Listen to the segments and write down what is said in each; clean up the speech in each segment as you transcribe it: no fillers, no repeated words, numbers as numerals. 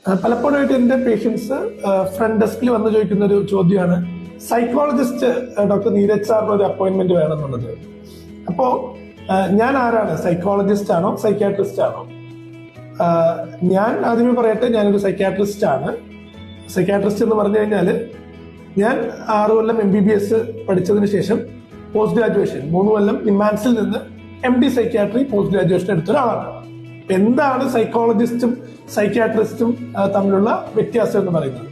പലപ്പോഴായിട്ട് എൻ്റെ patients front ഡെസ്കിൽ വന്ന് ചോദിക്കുന്ന ഒരു ചോദ്യമാണ്, സൈക്കോളജിസ്റ്റ് ഡോക്ടർ നീരജ് സാറിന് ഒരു അപ്പോയിന്റ്മെന്റ് വേണമെന്നുള്ളത്. അപ്പോ ഞാൻ ആരാണ്? സൈക്കോളജിസ്റ്റ് ആണോ സൈക്യാട്രിസ്റ്റ് ആണോ? ഞാൻ ആദ്യമേ പറയട്ടെ, ഞാനൊരു സൈക്യാട്രിസ്റ്റ് ആണ്. സൈക്യാട്രിസ്റ്റ് എന്ന് പറഞ്ഞു കഴിഞ്ഞാൽ ഞാൻ 6 കൊല്ലം MBBS പഠിച്ചതിന് ശേഷം പോസ്റ്റ് ഗ്രാജുവേഷൻ 3 കൊല്ലം നിമാൻസിൽ നിന്ന് MD സൈക്യാട്രി പോസ്റ്റ് ഗ്രാജുവേഷൻ എടുത്ത ഒരാളാണ്. എന്താണ് സൈക്കോളജിസ്റ്റും സൈക്യാട്രിസ്റ്റും തമ്മിലുള്ള വ്യത്യാസം എന്ന് പറയുന്നത്?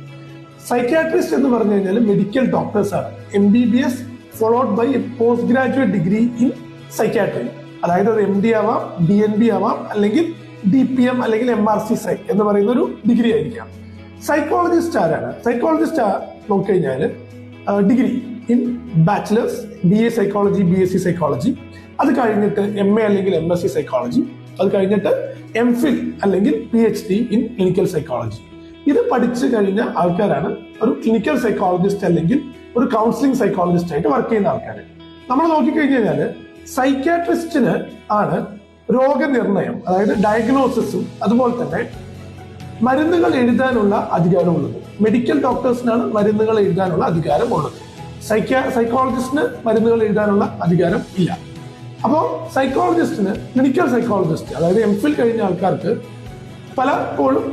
സൈക്യാട്രിസ്റ്റ് എന്ന് പറഞ്ഞു കഴിഞ്ഞാൽ മെഡിക്കൽ ഡോക്ടേഴ്സ് ആണ്. MBBS followed by a post graduate degree in psychiatry. അതായത് അത് MD ആവാം, DNB ആവാം, അല്ലെങ്കിൽ DPM അല്ലെങ്കിൽ MRC സൈ എന്ന് പറയുന്ന ഒരു ഡിഗ്രി ആയിരിക്കാം. സൈക്കോളജിസ്റ്റ് ആരാണ്? സൈക്കോളജിസ്റ്റ് നോക്കിക്കഴിഞ്ഞാൽ degree in bachelors, BA psychology, BSc psychology, അത് കഴിഞ്ഞിട്ട് MA അല്ലെങ്കിൽ MSc സൈക്കോളജി, അത് കഴിഞ്ഞിട്ട് MPhil അല്ലെങ്കിൽ PhD ഇൻ ക്ലിനിക്കൽ സൈക്കോളജി. ഇത് പഠിച്ചു കഴിഞ്ഞ ആൾക്കാരാണ് ഒരു ക്ലിനിക്കൽ സൈക്കോളജിസ്റ്റ് അല്ലെങ്കിൽ ഒരു കൗൺസിലിംഗ് സൈക്കോളജിസ്റ്റ് ആയിട്ട് വർക്ക് ചെയ്യുന്ന ആൾക്കാർ. നമ്മൾ നോക്കിക്കഴിഞ്ഞു കഴിഞ്ഞാൽ സൈക്യാട്രിസ്റ്റിന് ആണ് രോഗനിർണയം, അതായത് ഡയഗ്നോസിസും അതുപോലെ തന്നെ മരുന്നുകൾ എഴുതാനുള്ള അധികാരമുള്ളത്. മെഡിക്കൽ ഡോക്ടേഴ്സിനാണ് മരുന്നുകൾ എഴുതാനുള്ള അധികാരമുള്ളത്. സൈക്കോളജിസ്റ്റിന് മരുന്നുകൾ എഴുതാനുള്ള അധികാരം ഇല്ല. അപ്പോൾ സൈക്കോളജിസ്റ്റിന്, ക്ലിനിക്കൽ സൈക്കോളജിസ്റ്റ് അതായത് MPhil കഴിഞ്ഞ ആൾക്കാർക്ക് പലപ്പോഴും